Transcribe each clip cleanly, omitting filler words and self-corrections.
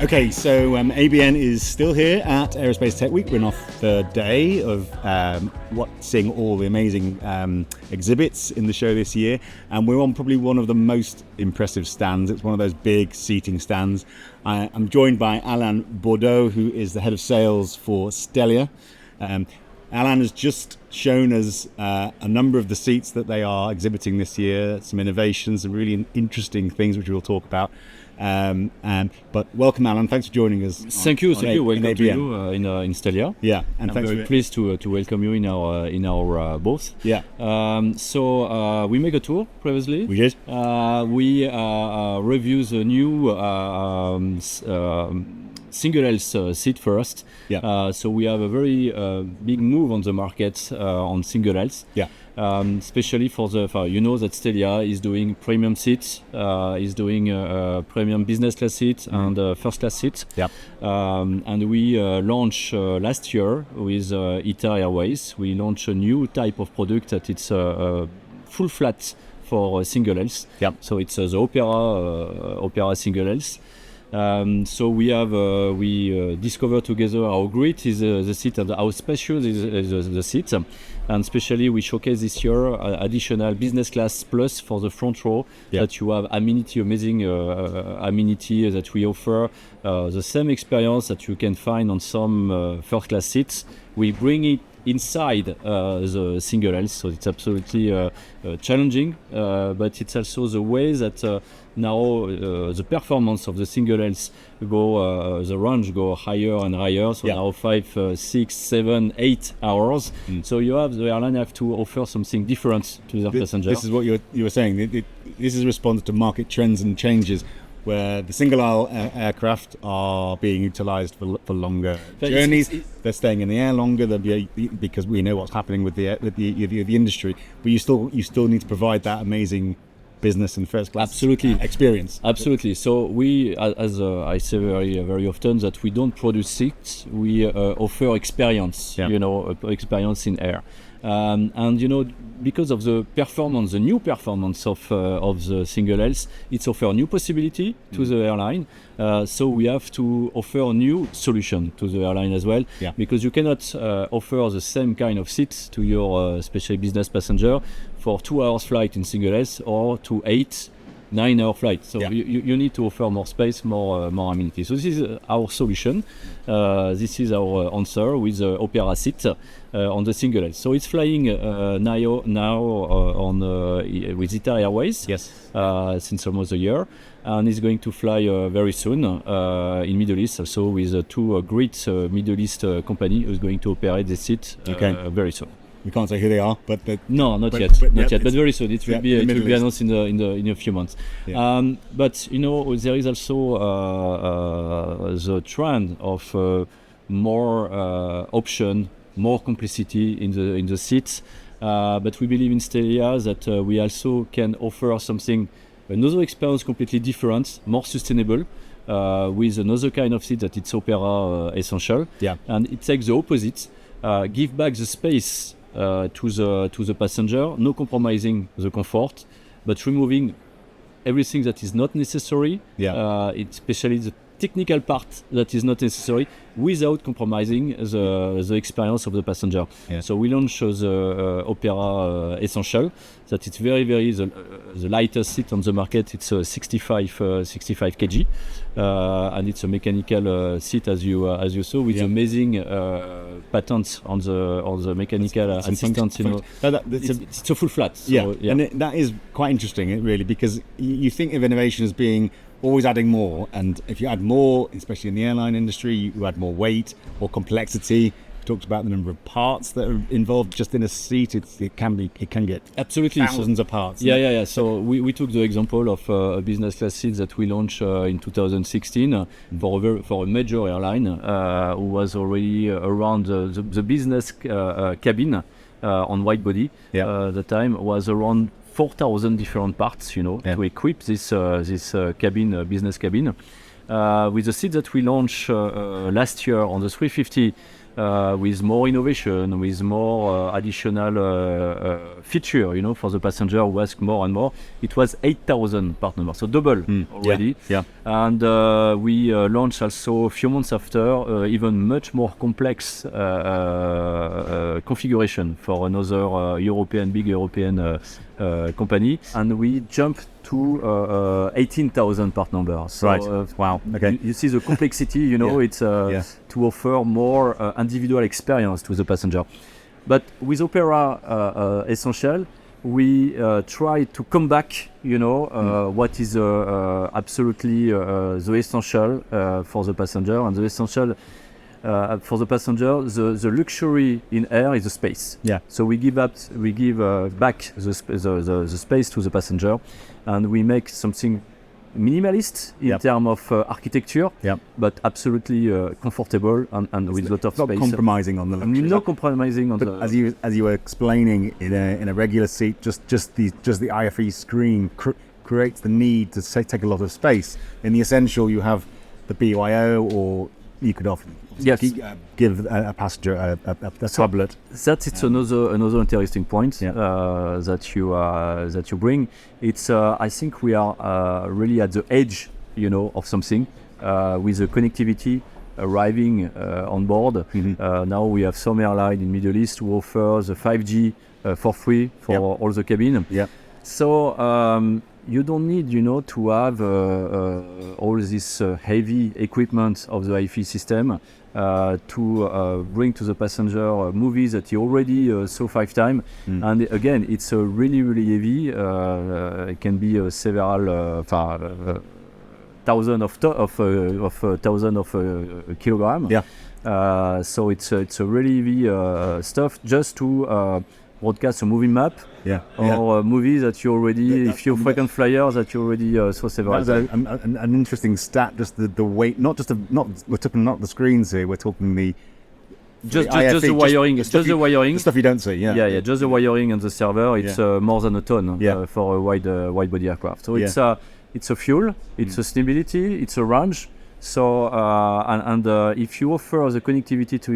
Okay, so ABN is still here at Aerospace Tech Week. We're in our third day of seeing all the amazing exhibits in the show this year, and we're on probably one of the most impressive stands. It's one of those big seating stands. I'm joined by Alain Bordeau, who is the head of sales for STELIA. Alain has just shown us a number of the seats that they are exhibiting this year, some innovations, some really interesting things which we'll talk about. But welcome, Alain. Thanks for joining us. Thank you. Welcome to you in STELIA. Yeah, and I'm very pleased to welcome you in our booth. Yeah. So we make a tour previously. We did. We review the new single-aisle seat first. Yeah. So we have a very big move on the market on single-aisles. Yeah. Especially for you know that STELIA is doing premium seats, is doing premium business class seats and first class seats. Yeah. And we launched last year with ITA Airways. We launched a new type of product that it's full flat for single aisles. Yeah. So it's the OPERA single aisles. So we discovered together how great is the seat and how special is the seat, and especially we showcase this year additional business class plus for the front row. Yeah. That you have amenity that we offer, the same experience that you can find on some first class seats. We bring it inside the single aisle, so it's absolutely challenging, but it's also the way that now the performance of the single aisles the range go higher and higher. So now 5, 6, 7, 8 hours. So the airline have to offer something different to their passengers. This is what you were saying. This is a response to market trends and changes, where the single-aisle aircraft are being utilised for longer journeys. They're staying in the air longer because we know what's happening with the industry. But you still need to provide that amazing business and first class experience. Absolutely. So we, as I say very often, that we don't produce seats. We offer experience. Yeah. Experience in air. And because of the new performance of the single aisles, it's offer new possibility to the airline. So we have to offer a new solution to the airline as well. Yeah. Because you cannot offer the same kind of seats to your especially business passenger for 2 hours flight in single aisles or to 8-9-hour flight. So you need to offer more space, more amenities. So this is our solution. This is our answer with the OPERA seat on the single aisle. So it's flying now with ITA Airways. Yes. Since almost a year, and it's going to fly very soon in Middle East also with two great Middle East company who's going to operate the seat very soon. We can't say who they are, but not yet. But very soon. It will be announced in a few months. Yeah. But there is also the trend of more option, more complexity in the seats. But we believe in STELIA that we also can offer another experience completely different, more sustainable, with another kind of seat that it's OPERA Essential. Yeah. And it takes the opposite, give back the space to the passenger, no compromising the comfort, but removing everything that is not necessary, especially the technical part that is not necessary, without compromising the experience of the passenger. Yeah. So we launched the OPERA Essential, that it's very, very the lightest seat on the market. It's 65 kg, and it's a mechanical seat as you saw with amazing patents on the mechanical assistance. It's a full flat. So, and that is quite interesting, really, because you think of innovation as being always adding more, and if you add more, especially in the airline industry, you add more weight or complexity. We talked about the number of parts that are involved just in a seat. It can get absolutely thousands of parts. Yeah. So we took the example of a business class seat that we launched in 2016 for a major airline who was already around the business cabin on wide body. The time was around 4,000 different parts, to equip this cabin, business cabin. With the seat that we launched last year on the 350, with more innovation, with more additional feature, for the passenger who ask more and more. It was 8,000 part numbers, so double already. Yeah. And we launched also a few months after even much more complex configuration for another big European company, and we jumped to 18,000 part numbers. So, right. Wow. Okay. You see the complexity. It's to offer more individual experience to the passenger. But with OPERA Essential, we try to come back. What is absolutely the essential for the passenger, and the essential. For the passenger, the luxury in air is the space. Yeah. So we give back the space to the passenger, and we make something minimalist in terms of architecture, but absolutely comfortable and with a lot of not space. Compromising on the luxury. Not compromising on but the. as you were explaining, in a regular seat, just the IFE screen creates the need to take a lot of space. In the Essential, you have the BYO, or you could often give a passenger a tablet. It's another interesting point that you bring. It's I think we are really at the edge, of something with the connectivity arriving on board. Mm-hmm. Now we have some airline in Middle East who offer the 5G for free for all the cabin. Yeah. So you don't need, to have all this heavy equipment of the IFE system to bring to the passenger movies that he already saw 5 times. And again, it's really, really heavy. It can be several thousand of kilograms. Yeah. So it's a really heavy stuff just to broadcast a movie map, or a movie that you already, if you're a frequent flyer, that you already saw several times. An interesting stat, just the weight, we're talking not the screens here, we're talking the just the wiring, just the wiring. The stuff you don't see, just the wiring and the server. It's more than a ton for a wide body aircraft. So it's a fuel, it's a stability, it's a range. So and if you offer the connectivity to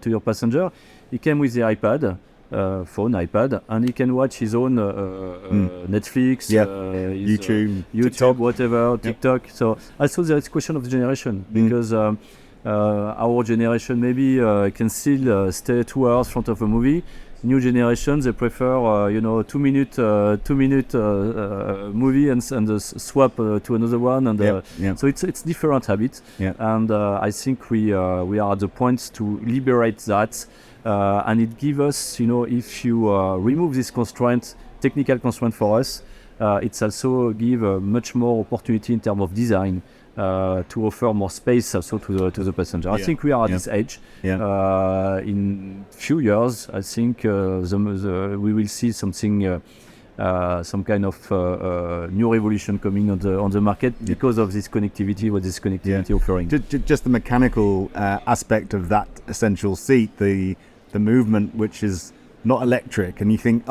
your passenger, he came with the iPad. iPad, and he can watch his own Netflix, his, YouTube, TikTok, whatever, TikTok. So also there is a question of the generation, because our generation maybe can still stay 2 hours in front of a movie. New generation, they prefer 2 minute movie and swap to another one, and so it's different habits. And I think we are at the point to liberate that. And it gives us, if you remove this constraint, technical constraint for us, it's also give much more opportunity in terms of design to offer more space also to the passenger. I think we are at this age. In few years, I think we will see something. Some kind of new revolution coming on the market because of this connectivity, what this connectivity offering. Just the mechanical aspect of that Essential seat, the movement, which is not electric, and you think,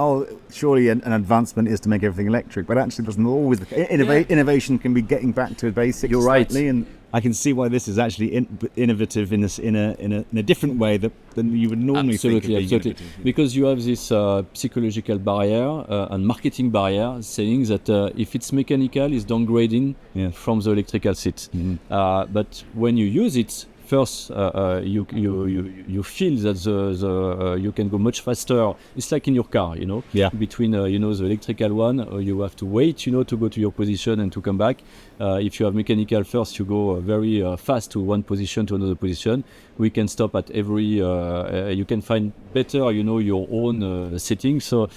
surely an advancement is to make everything electric, but actually doesn't always. Innovation can be getting back to basics. You're right, and I can see why this is actually innovative in a different way than you would normally think. Absolutely. Because you have this psychological barrier and marketing barrier saying that if it's mechanical, it's downgrading from the electrical seat. Mm-hmm. But when you use it, first, you feel that you can go much faster. It's like in your car, between the electrical one, you have to wait, to go to your position and to come back. If you have mechanical, first you go very fast to one position to another position. We can stop at every. You can find better, your own setting. So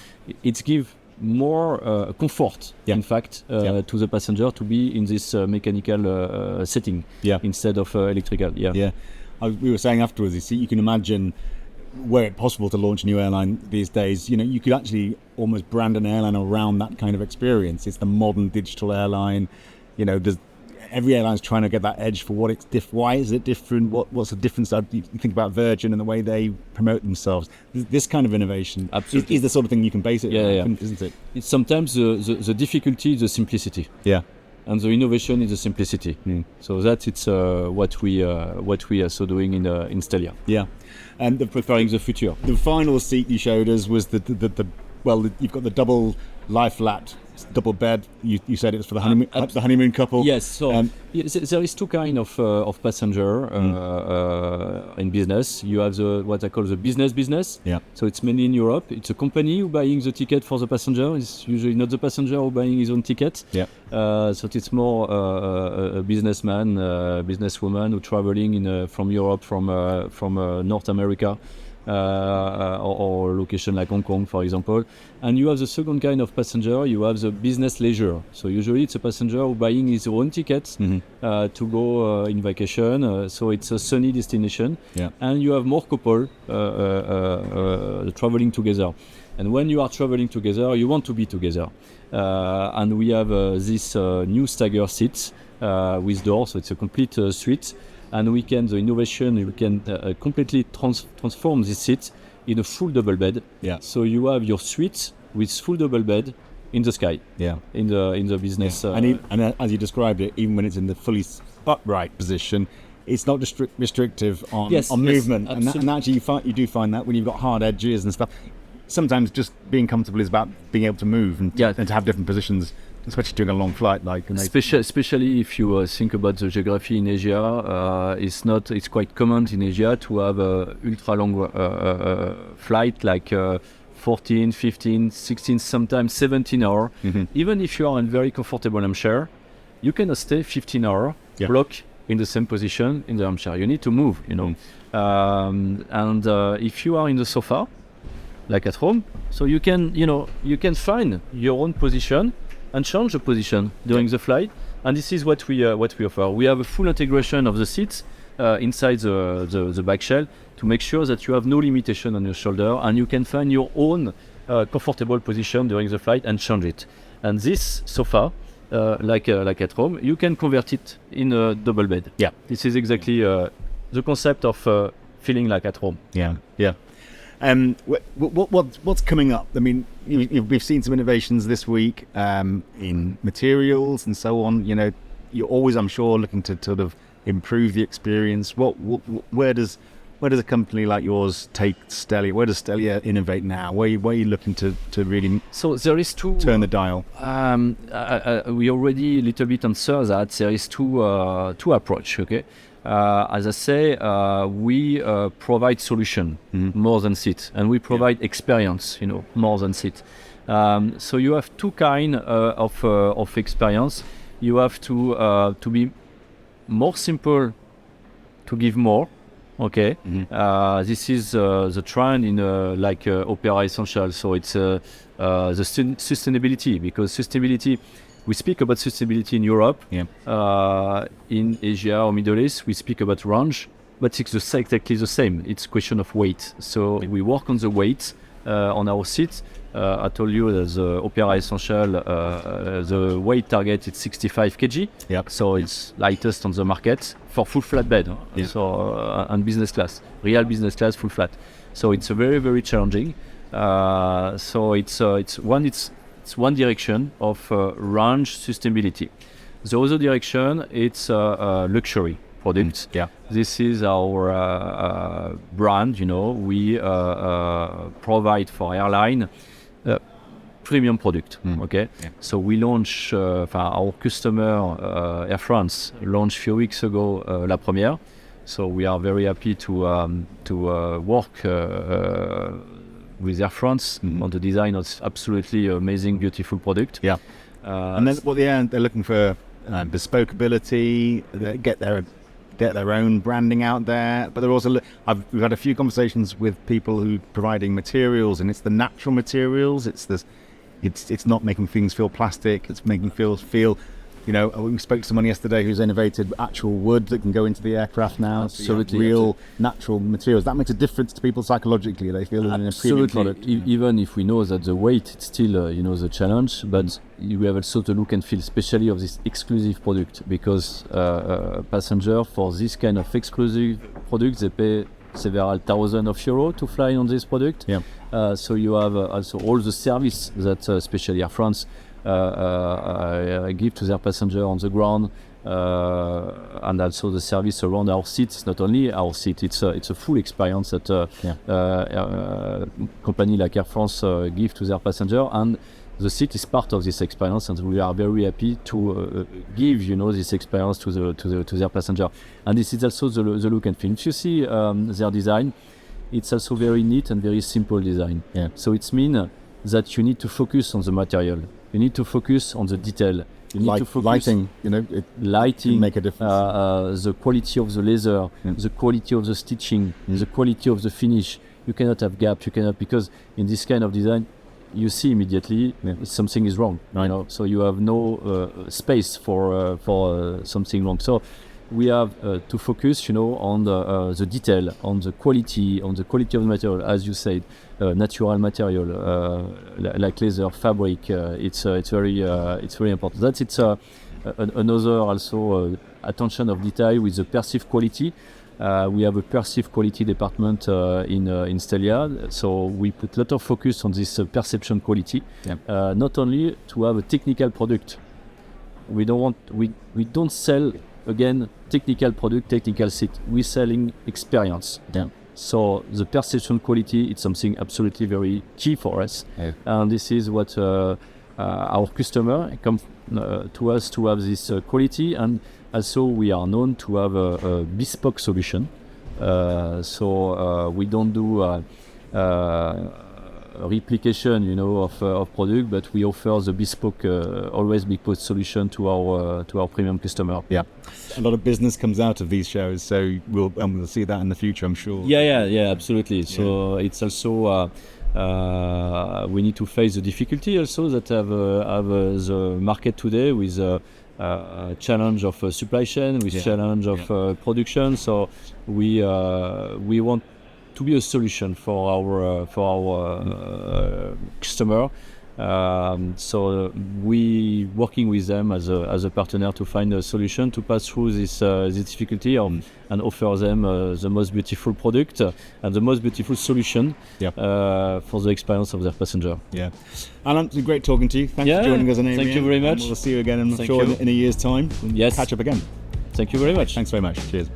it gives more comfort, in fact, to the passenger to be in this mechanical setting instead of electrical. We were saying afterwards, you can imagine, were it possible to launch a new airline these days, you could actually almost brand an airline around that kind of experience. It's the modern digital airline. Every airline's trying to get that edge for what it's why is it different? What's the difference? You think about Virgin and the way they promote themselves. This kind of innovation is the sort of thing you can base it on, isn't it? It's sometimes the difficulty is the simplicity. And the innovation is the simplicity. So that it's what we are so doing in STELIA. And preparing the future. The final seat you showed us was you've got the double lie flat double bed. You said it was for the honeymoon couple. Yes. So there is two kind of passenger in business. You have what I call the business. Yeah. So it's mainly in Europe. It's a company who buying the ticket for the passenger. It's usually not the passenger who buying his own ticket. Yeah. So it's more a businessman, businesswoman who traveling from Europe, from North America. Or location like Hong Kong, for example. And you have the second kind of passenger, you have the business leisure. So usually it's a passenger who buying his own tickets to go in vacation. So it's a sunny destination. Yeah. And you have more couple traveling together. And when you are traveling together, you want to be together. And we have this new stagger seats with doors, so it's a complete suite. And the innovation, we can completely transform this seat in a full double bed. Yeah. So you have your suite with full double bed in the sky. Yeah. In the business. Yeah. And as you described it, even when it's in the fully upright position, it's not restrictive on movement. Yes, and actually, you do find that when you've got hard edges and stuff, sometimes just being comfortable is about being able to move and to have different positions. Especially during a long flight, especially if you think about the geography in Asia, it's quite common in Asia to have a ultra long flight like 14, 15, 16, sometimes 17 hours. Mm-hmm. Even if you are in very comfortable armchair, you cannot stay 15 hours block in the same position in the armchair. You need to move, and if you are in the sofa, like at home, so you can find your own position and change the position during the flight, and this is what we offer. We have a full integration of the seats inside the back shell to make sure that you have no limitation on your shoulder, and you can find your own comfortable position during the flight and change it. And this sofa, like at home, you can convert it in a double bed. Yeah, this is exactly the concept of feeling like at home. Yeah. What's coming up? I mean, we've seen some innovations this week in materials and so on. You're always, I'm sure, looking to sort of improve the experience. Where does a company like yours take STELIA? Where does STELIA innovate now? Where are you looking to really? So there is turn the dial. We already a little bit answer that. There is two approach. Okay. As I say, we provide solution more than seat, and we provide experience, more than seat. So you have two kind of experience. You have to be more simple, to give more. Okay, this is the trend in OPERA Essential. So it's the sustainability, because sustainability. We speak about sustainability in Europe, in Asia or Middle East, we speak about range, but it's exactly the same. It's a question of weight. So we work on the weight on our seats. I told you that the OPERA Essential, the weight target is 65 kg. So it's lightest on the market for full flat bed. So and business class, real business class, full flat. So it's very, very challenging. So it's one direction of range sustainability. The other direction, it's luxury products. This is our brand. We provide for airline premium product. So we launch our customer Air France launched a few weeks ago La Première. So we are very happy to work with Air France on the design of absolutely amazing, beautiful product. And then they're looking for bespoke ability, get their own branding out there. But they're also we've had a few conversations with people who providing materials, and it's the natural materials. It's not making things feel plastic. It's making things feel. We spoke to someone yesterday who's innovated actual wood that can go into the aircraft now. Absolutely, real natural materials. That makes a difference to people psychologically. They feel in a premium product. Even if we know that the weight is still, the challenge, but we have also to look and feel especially of this exclusive product, because passenger for this kind of exclusive product, they pay several thousand of euros to fly on this product. So you have also all the service that especially Air France give to their passenger on the ground, and also the service around our seats. Not only our seat, it's a full experience that company like Air France give to their passenger, and the seat is part of this experience, and we are very happy to give this experience to their passenger. And this is also the look and feel. If you see their design, it's also very neat and very simple design. Yeah. So it means that you need to focus on the material. You need to focus on the detail. You need to focus lighting, lighting, make a difference. the quality of the leather, the quality of the stitching, the quality of the finish. You cannot have gap. You cannot, because in this kind of design, you see immediately something is wrong. So you have no space for something wrong. So we have to focus, on the detail, on the quality of the material, as you said, natural material like leather, fabric. It's very important. It's another also attention of detail with the perceived quality. We have a perceived quality department in STELIA, so we put a lot of focus on this perception quality. Not only to have a technical product. We don't sell again technical product, technical seat. We're selling experience. So the perception quality is something absolutely very key for us, and this is what our customer come to us to have this quality. And also we are known to have a bespoke solution. So we don't do replication, of product, but we offer the bespoke, always bespoke solution to our premium customer. Yeah, a lot of business comes out of these shows, so we'll see that in the future, I'm sure. Yeah, absolutely. So it's also we need to face the difficulty also that have the market today with challenge of supply chain, with challenge of production. So we want to be a solution for our customer. So we working with them as a partner to find a solution to pass through this difficulty and offer them the most beautiful product and the most beautiful solution for the experience of their passenger. Yeah, Alain, it's been great talking to you. Thanks for joining us on ABN. Thank you very much. We'll see you again, I'm sure, in a year's time. Yes. Catch up again. Thank you very much. Thanks very much. Cheers.